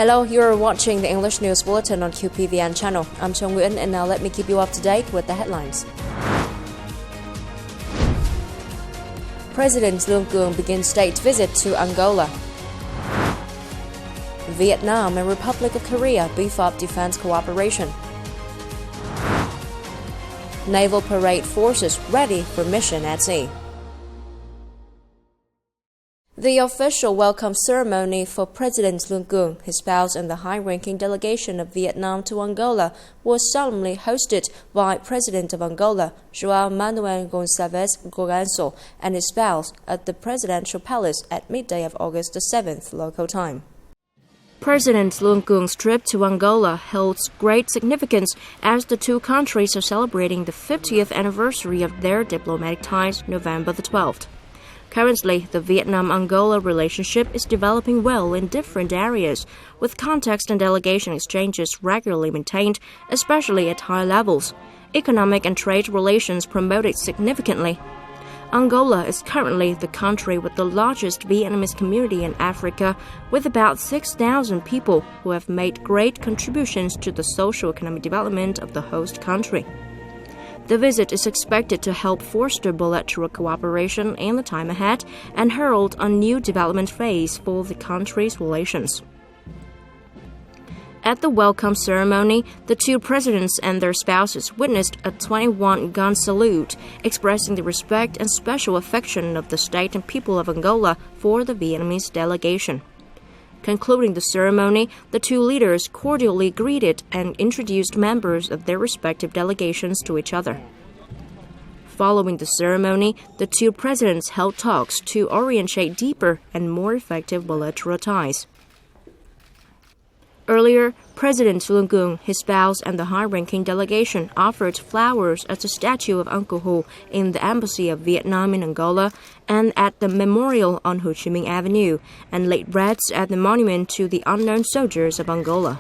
Hello, you're watching the English News Bulletin on QPVN channel. I'm Nguyen, and now let me keep you up to date with the headlines. President LUONG begins state visit to Angola. Vietnam and Republic of Korea beef up defense cooperation. Naval parade forces ready for mission at sea. The official welcome ceremony for President LUONG, his spouse, and the high-ranking delegation of Vietnam to Angola was solemnly hosted by President of Angola, João Manuel Gonçalves Lourenço, and his spouse at the Presidential Palace at midday of August the 7th local time. President LUONG's trip to Angola holds great significance as the two countries are celebrating the 50th anniversary of their diplomatic ties November the 12th. Currently, the Vietnam-Angola relationship is developing well in different areas, with context and delegation exchanges regularly maintained, especially at high levels. Economic and trade relations promoted significantly. Angola is currently the country with the largest Vietnamese community in Africa, with about 6,000 people who have made great contributions to the socio-economic development of the host country. The visit is expected to help foster bilateral cooperation in the time ahead and herald a new development phase for the country's relations. At the welcome ceremony, the two presidents and their spouses witnessed a 21-gun salute, expressing the respect and special affection of the state and people of Angola for the Vietnamese delegation. Concluding the ceremony, the two leaders cordially greeted and introduced members of their respective delegations to each other. Following the ceremony, the two presidents held talks to orientate deeper and more effective bilateral ties. Earlier, President LUONG, his spouse, and the high-ranking delegation offered flowers at the statue of Uncle Ho in the Embassy of Vietnam in Angola and at the memorial on Ho Chi Minh Avenue, and laid wreaths at the monument to the unknown soldiers of Angola.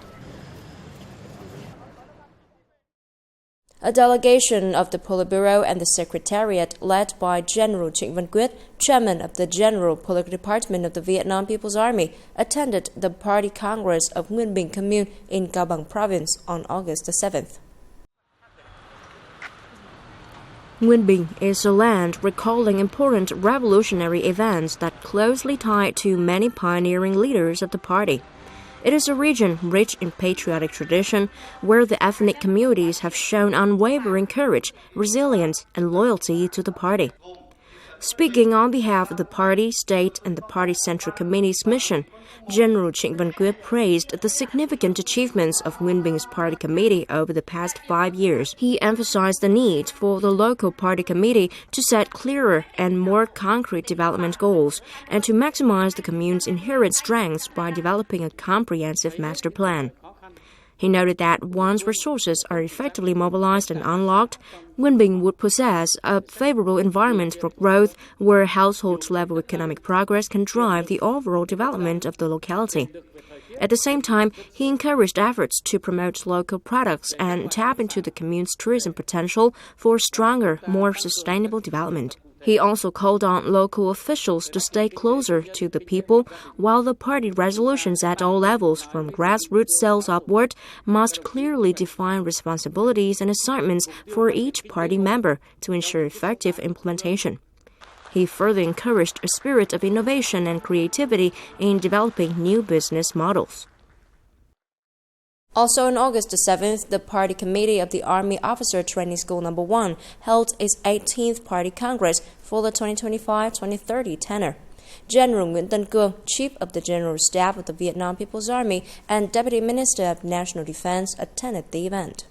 A delegation of the Politburo and the Secretariat, led by General Trịnh Văn Quyết, chairman of the General Political Department of the Vietnam People's Army, attended the Party Congress of Nguyên Bình Commune in Cao Bằng Province on August the 7th. Nguyên Bình is a land recalling important revolutionary events that closely tied to many pioneering leaders of the party. It is a region rich in patriotic tradition, where the ethnic communities have shown unwavering courage, resilience, and loyalty to the party. Speaking on behalf of the party, state, and the party Central Committee's mission, General Trịnh Văn Quyết praised the significant achievements of Nguyên Bing's party committee over the past 5 years. He emphasized the need for the local party committee to set clearer and more concrete development goals and to maximize the commune's inherent strengths by developing a comprehensive master plan. He noted that once resources are effectively mobilized and unlocked, Nguyên Bình would possess a favorable environment for growth where household-level economic progress can drive the overall development of the locality. At the same time, he encouraged efforts to promote local products and tap into the commune's tourism potential for stronger, more sustainable development. He also called on local officials to stay closer to the people, while the party resolutions at all levels, from grassroots cells upward, must clearly define responsibilities and assignments for each party member to ensure effective implementation. He further encouraged a spirit of innovation and creativity in developing new business models. Also on August the 7th, the Party Committee of the Army Officer Training School No. 1 held its 18th Party Congress for the 2025-2030 tenure. General Nguyễn Tân Cương, Chief of the General Staff of the Vietnam People's Army and Deputy Minister of National Defense, attended the event.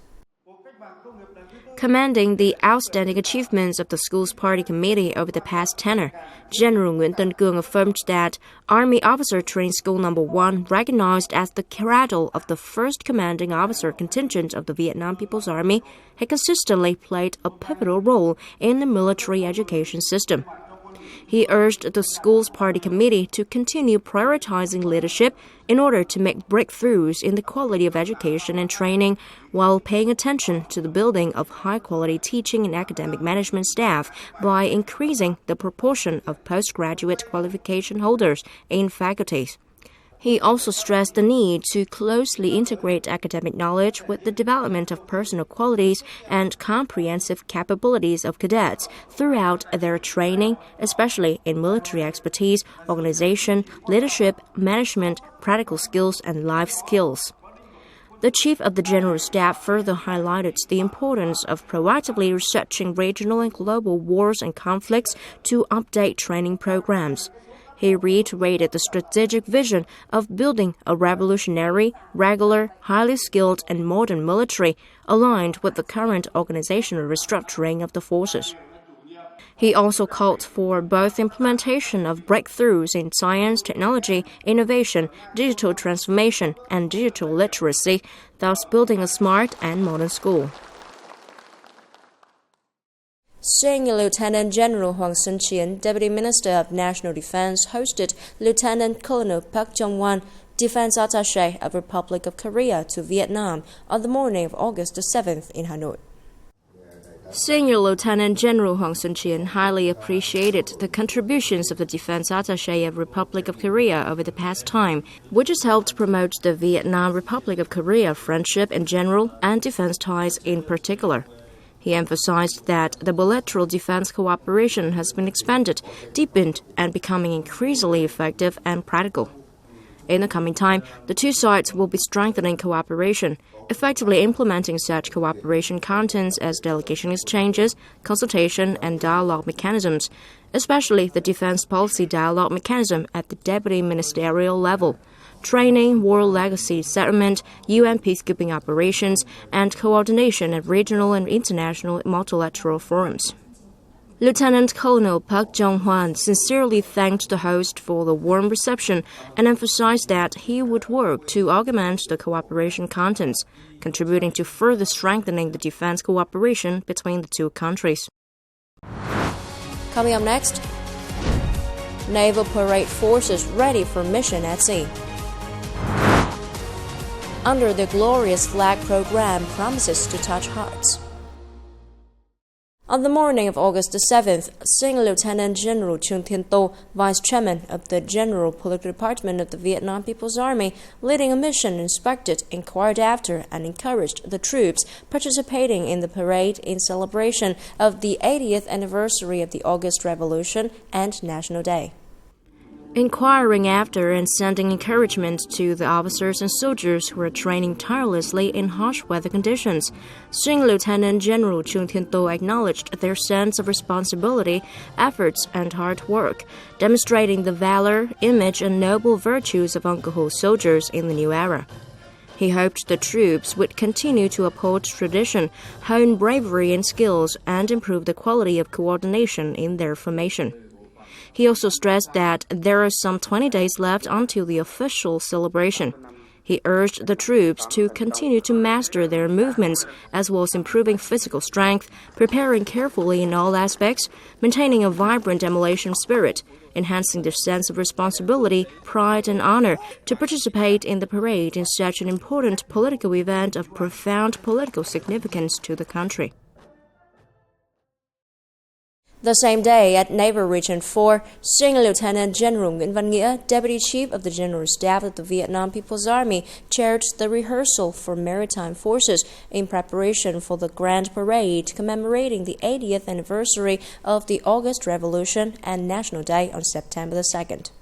Commending the outstanding achievements of the school's party committee over the past tenure, General Nguyễn Tân Cương affirmed that Army Officer Training School No. 1, recognized as the cradle of the first commanding officer contingent of the Vietnam People's Army, had consistently played a pivotal role in the military education system. He urged the school's party committee to continue prioritizing leadership in order to make breakthroughs in the quality of education and training, while paying attention to the building of high-quality teaching and academic management staff by increasing the proportion of postgraduate qualification holders in faculties. He also stressed the need to closely integrate academic knowledge with the development of personal qualities and comprehensive capabilities of cadets throughout their training, especially in military expertise, organization, leadership, management, practical skills, and life skills. The Chief of the General Staff further highlighted the importance of proactively researching regional and global wars and conflicts to update training programs. He reiterated the strategic vision of building a revolutionary, regular, highly skilled, and modern military aligned with the current organizational restructuring of the forces. He also called for both implementation of breakthroughs in science, technology, innovation, digital transformation, and digital literacy, thus building a smart and modern school. Senior Lieutenant General Huang Sun-Qian, Deputy Minister of National Defense, hosted Lieutenant Colonel Park Jong-hwan, Defense Attaché of Republic of Korea to Vietnam, on the morning of August 7th in Hanoi. Senior Lieutenant General Huang Sun-Qian highly appreciated the contributions of the Defense Attaché of Republic of Korea over the past time, which has helped promote the Vietnam Republic of Korea friendship in general and defense ties in particular. He emphasized that the bilateral defense cooperation has been expanded, deepened, and becoming increasingly effective and practical. In the coming time, the two sides will be strengthening cooperation, effectively implementing such cooperation contents as delegation exchanges, consultation, and dialogue mechanisms, especially the defense policy dialogue mechanism at the deputy ministerial level, training, war legacy settlement, UN peacekeeping operations, and coordination at regional and international multilateral forums. Lieutenant Colonel Park Jong-hwan sincerely thanked the host for the warm reception and emphasized that he would work to augment the cooperation contents, contributing to further strengthening the defense cooperation between the two countries. Coming up next, Naval Parade Forces ready for mission at sea. Under the Glorious Flag program promises to touch hearts. On the morning of August 7th, Senior Lieutenant General Chung Tien-to, Vice Chairman of the General Political Department of the Vietnam People's Army, leading a mission, inspected, inquired after, and encouraged the troops participating in the parade in celebration of the 80th anniversary of the August Revolution and National Day. Inquiring after and sending encouragement to the officers and soldiers who are training tirelessly in harsh weather conditions, Senior Lieutenant General Chung Tien-to acknowledged their sense of responsibility, efforts, and hard work, demonstrating the valor, image, and noble virtues of alcohol soldiers in the new era. He hoped the troops would continue to uphold tradition, hone bravery and skills, and improve the quality of coordination in their formation. He also stressed that there are some 20 days left until the official celebration. He urged the troops to continue to master their movements, as well as improving physical strength, preparing carefully in all aspects, maintaining a vibrant emulation spirit, enhancing their sense of responsibility, pride, and honor to participate in the parade in such an important political event of profound political significance to the country. The same day, at Naval Region 4, Senior Lieutenant General Nguyễn Văn Nghĩa, Deputy Chief of the General Staff of the Vietnam People's Army, chaired the rehearsal for maritime forces in preparation for the Grand Parade commemorating the 80th anniversary of the August Revolution and National Day on September 2nd.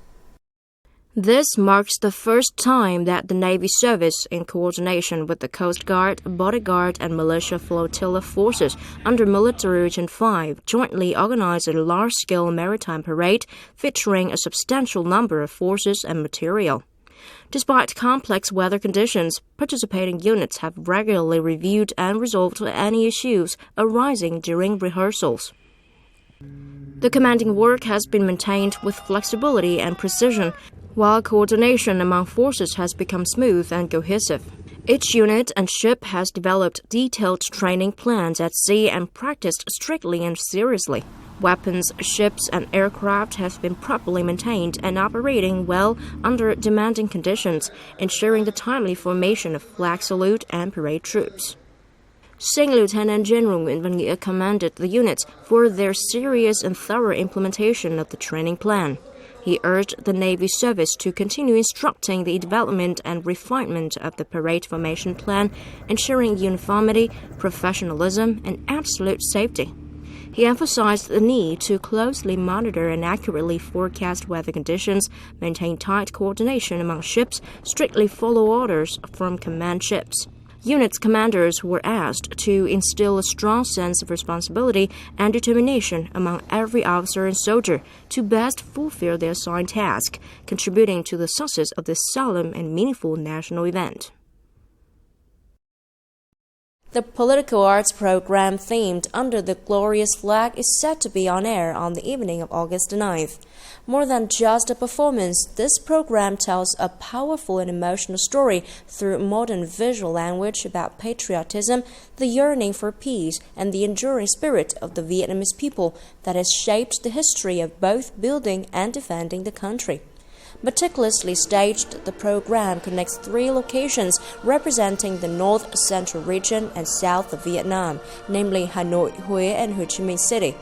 This marks the first time that the Navy service, in coordination with the Coast Guard, Bodyguard, and Militia Flotilla forces under Military Region 5, jointly organized a large-scale maritime parade featuring a substantial number of forces and material. Despite complex weather conditions, participating units have regularly reviewed and resolved any issues arising during rehearsals. The commanding work has been maintained with flexibility and precision, while coordination among forces has become smooth and cohesive. Each unit and ship has developed detailed training plans at sea and practiced strictly and seriously. Weapons, ships, and aircraft have been properly maintained and operating well under demanding conditions, ensuring the timely formation of flag salute and parade troops. Senior Lieutenant General Nguyễn Văn Nghĩa commended the units for their serious and thorough implementation of the training plan. He urged the Navy service to continue instructing the development and refinement of the parade formation plan, ensuring uniformity, professionalism, and absolute safety. He emphasized the need to closely monitor and accurately forecast weather conditions, maintain tight coordination among ships, strictly follow orders from command ships. Units commanders were asked to instill a strong sense of responsibility and determination among every officer and soldier to best fulfill their assigned task, contributing to the success of this solemn and meaningful national event. The political arts program themed Under the Glorious Flag is set to be on air on the evening of August 9th. More than just a performance, this program tells a powerful and emotional story through modern visual language about patriotism, the yearning for peace, and the enduring spirit of the Vietnamese people that has shaped the history of both building and defending the country. Meticulously staged, the program connects 3 locations representing the North Central region and South of Vietnam, namely Hanoi, Hue, and Ho Chi Minh City.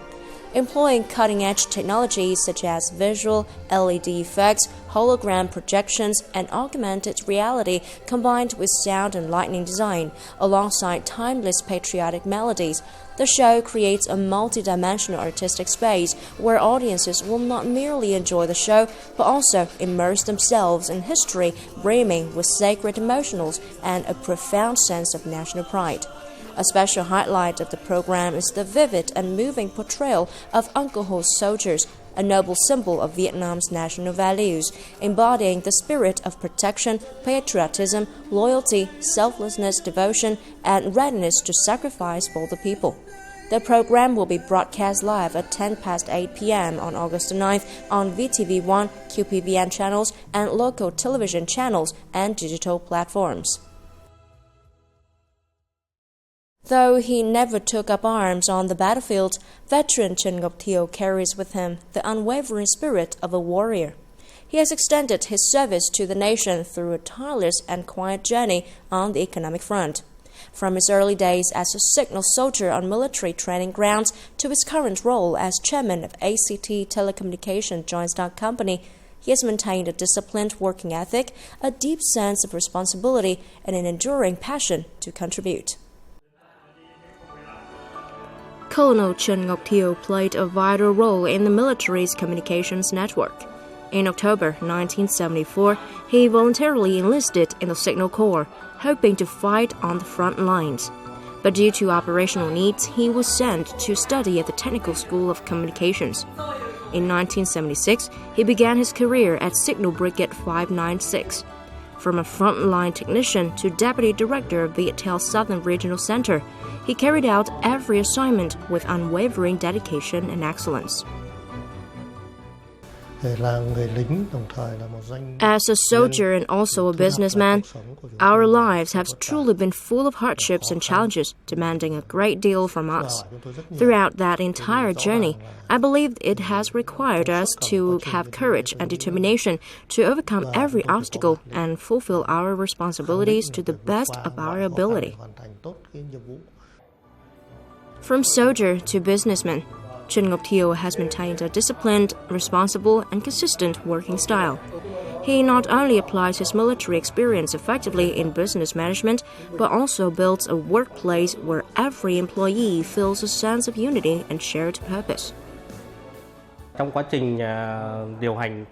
Employing cutting-edge technologies such as visual, LED effects, hologram projections, and augmented reality combined with sound and lighting design, alongside timeless patriotic melodies, the show creates a multi-dimensional artistic space where audiences will not merely enjoy the show, but also immerse themselves in history brimming with sacred emotions and a profound sense of national pride. A special highlight of the program is the vivid and moving portrayal of Uncle Ho's soldiers, a noble symbol of Vietnam's national values, embodying the spirit of protection, patriotism, loyalty, selflessness, devotion, and readiness to sacrifice for the people. The program will be broadcast live at 8 p.m. on August 9th on VTV1, QPVN channels, and local television channels and digital platforms. Though he never took up arms on the battlefield, veteran Trần Ngọc Thiều carries with him the unwavering spirit of a warrior. He has extended his service to the nation through a tireless and quiet journey on the economic front. From his early days as a signal soldier on military training grounds to his current role as chairman of ACT Telecommunication Joint Stock Company, he has maintained a disciplined working ethic, a deep sense of responsibility, and an enduring passion to contribute. Colonel Trần Ngọc Thiều played a vital role in the military's communications network. In October 1974, he voluntarily enlisted in the Signal Corps, hoping to fight on the front lines. But due to operational needs, he was sent to study at the Technical School of Communications. In 1976, he began his career at Signal Brigade 596. From a frontline technician to deputy director of VIET Southern Regional Center, he carried out every assignment with unwavering dedication and excellence. As a soldier and also a businessman, our lives have truly been full of hardships and challenges, demanding a great deal from us. Throughout that entire journey, I believe it has required us to have courage and determination to overcome every obstacle and fulfill our responsibilities to the best of our ability. From soldier to businessman, Trần Ngọc Thiều has maintained a disciplined, responsible, and consistent working style. He not only applies his military experience effectively in business management, but also builds a workplace where every employee feels a sense of unity and shared purpose.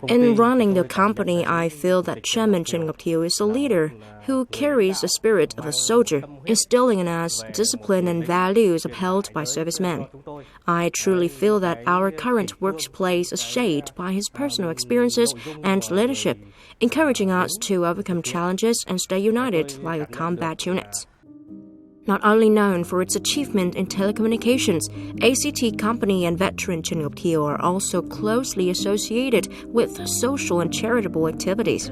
In running the company, I feel that Chairman Trần Ngọc Thiều is a leader who carries the spirit of a soldier, instilling in us discipline and values upheld by servicemen. I truly feel that our current workplace is shaped by his personal experiences and leadership, encouraging us to overcome challenges and stay united like a combat unit. Not only known for its achievement in telecommunications, ACT Company and veteran Trần Ngọc Thiều are also closely associated with social and charitable activities.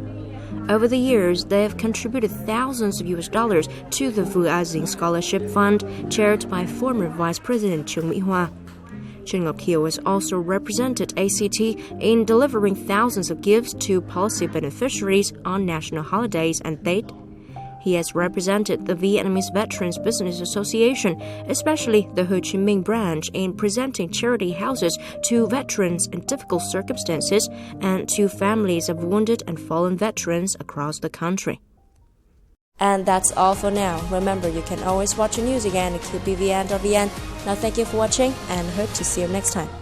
Over the years, they have contributed thousands of US dollars to the Vu A Dinh Scholarship Fund, chaired by former Vice President Trương Mỹ Hoa. Trần Ngọc Thiều has also represented ACT in delivering thousands of gifts to policy beneficiaries on national holidays and dates. he has represented the Vietnamese Veterans Business Association, especially the Ho Chi Minh branch, in presenting charity houses to veterans in difficult circumstances and to families of wounded and fallen veterans across the country. And that's all for now. Remember, you can always watch the news again at qpvn.vn. Now, thank you for watching and hope to see you next time.